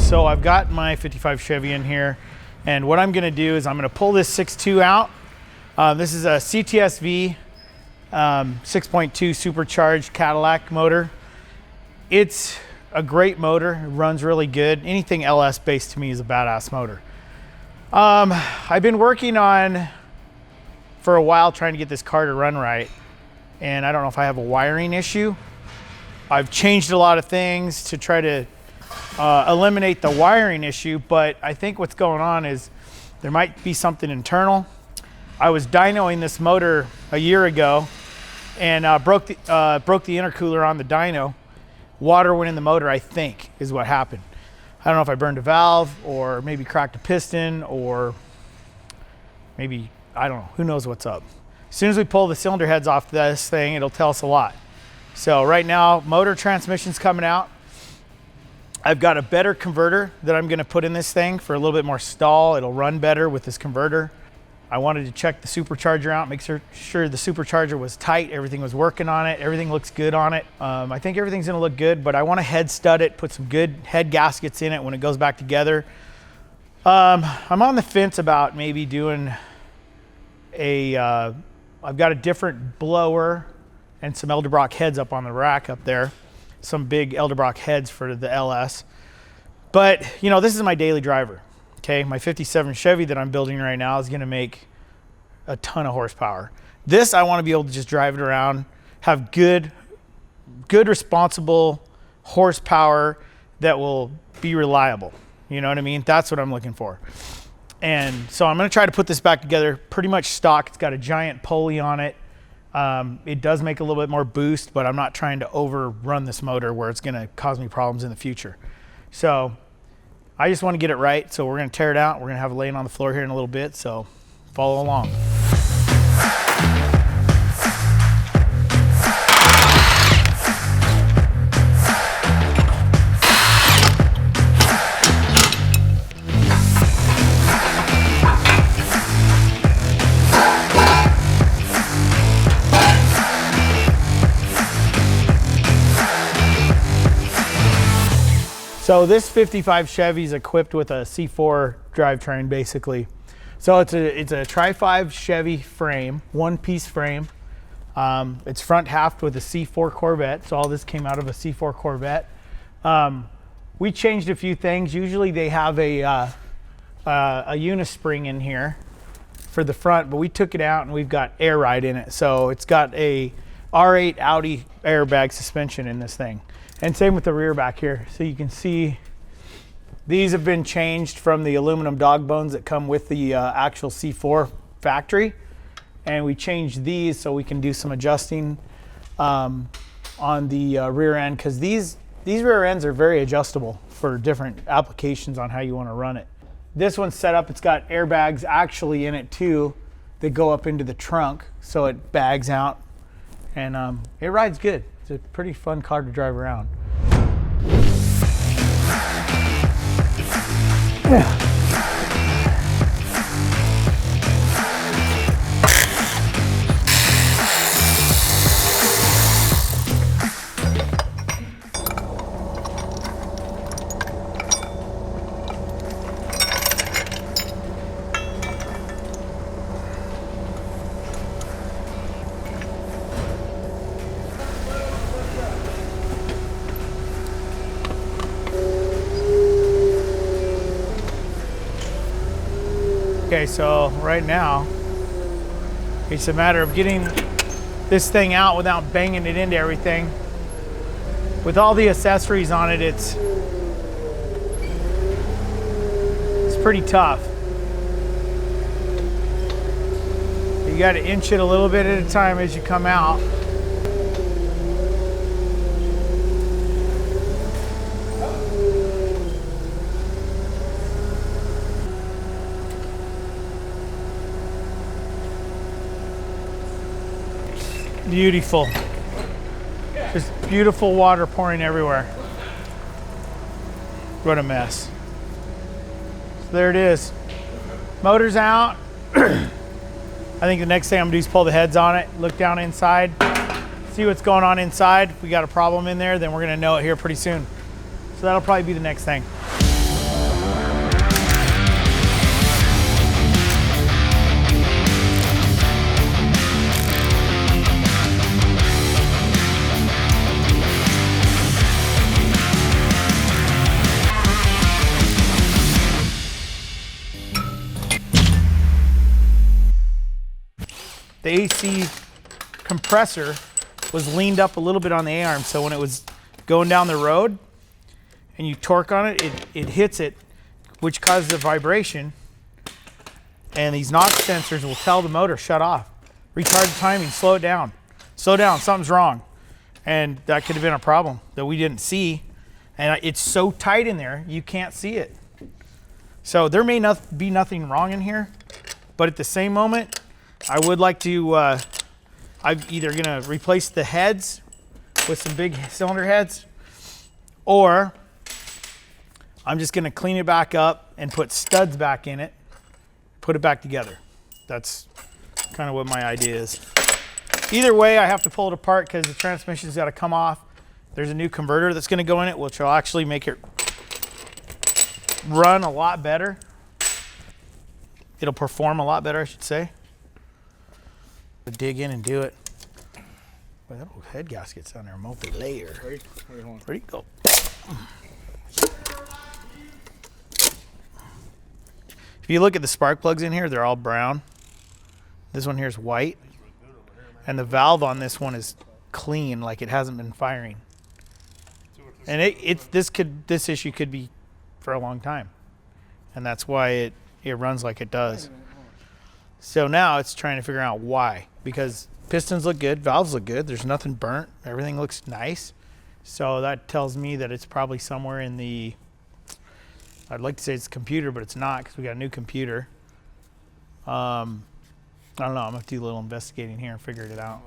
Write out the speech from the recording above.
So I've got my 55 Chevy in here, and what I'm gonna do is I'm gonna pull this 6.2 out. This is a CTSV 6.2 supercharged Cadillac motor. It's a great motor, it runs really good. Anything LS based to me is a badass motor. I've been working on for a while trying to get this car to run right, and I don't know if I have a wiring issue. I've changed a lot of things to try to eliminate the wiring issue, but I think what's going on is there might be something internal. I was dynoing this motor a year ago and broke the intercooler on the dyno. Water went in the motor, I think, is what happened. I don't know if I burned a valve or maybe cracked a piston or maybe, I don't know, who knows what's up. As soon as we pull the cylinder heads off this thing, it'll tell us a lot. So right now, motor transmission's coming out. I've got a better converter that I'm gonna put in this thing for a little bit more stall. It'll run better with this converter. I wanted to check the supercharger out, make sure the supercharger was tight, everything was working on it, everything looks good on it. I think everything's gonna look good, but I wanna head stud it, put some good head gaskets in it when it goes back together. I'm on the fence about maybe doing I've got a different blower and some Welderup heads up on the rack up there. Some big Welderup heads for the LS. But, you know, this is my daily driver. Okay, my 57 Chevy that I'm building right now is gonna make a ton of horsepower. This, I wanna be able to just drive it around, have good responsible horsepower that will be reliable. You know what I mean? That's what I'm looking for. And so I'm gonna try to put this back together pretty much stock. It's got a giant pulley on it. It does make a little bit more boost, but I'm not trying to overrun this motor where it's gonna cause me problems in the future. So I just want to get it right, so we're going to tear it out. We're going to have it laying on the floor here in a little bit, so follow along. So this 55 Chevy is equipped with a C4 drivetrain, basically. So it's a Tri-5 Chevy frame, one-piece frame. It's front halved with a C4 Corvette, so all this came out of a C4 Corvette. We changed a few things. Usually they have a unispring in here for the front, but we took it out and we've got air ride in it. So it's got a R8 Audi airbag suspension in this thing. And same with the rear back here. So you can see these have been changed from the aluminum dog bones that come with the actual C4 factory. And we changed these so we can do some adjusting on the rear end, because these rear ends are very adjustable for different applications on how you want to run it. This one's set up, it's got airbags actually in it too that go up into the trunk so it bags out, and it rides good. It's a pretty fun car to drive around. Yeah. Okay, so right now, it's a matter of getting this thing out without banging it into everything. With all the accessories on it, it's pretty tough. You got to inch it a little bit at a time as you come out. Beautiful. Just beautiful water pouring everywhere. What a mess. So there it is. Motor's out. I think the next thing I'm gonna do is pull the heads on it, look down inside, see what's going on inside. If we got a problem in there, then we're gonna know it here pretty soon. So that'll probably be the next thing. the AC compressor was leaned up a little bit on the A-arm, so when it was going down the road and you torque on it, it hits it, which causes a vibration, and these knock sensors will tell the motor, shut off, retard the timing, slow it down, something's wrong. And that could have been a problem that we didn't see, and it's so tight in there, you can't see it. So there may not be nothing wrong in here, but at the same moment, I would like to, I'm either gonna replace the heads with some big cylinder heads, or I'm just gonna clean it back up and put studs back in it, put it back together. That's kind of what my idea is. Either way, I have to pull it apart because the transmission's gotta come off. There's a new converter that's gonna go in it, which will actually make it run a lot better. It'll perform a lot better, I should say. Dig in and do it. Boy, that old head gasket's on there, multi-layer. Ready? Go. If you look at the spark plugs in here, they're all brown. This one here is white. And the valve on this one is clean, like it hasn't been firing. And this issue could be for a long time. And that's why it runs like it does. So now it's trying to figure out why, because pistons look good, valves look good, there's nothing burnt, everything looks nice. So that tells me that it's probably somewhere in the, I'd like to say it's a computer, but it's not because we got a new computer. I don't know, I'm gonna have to do a little investigating here and figure it out.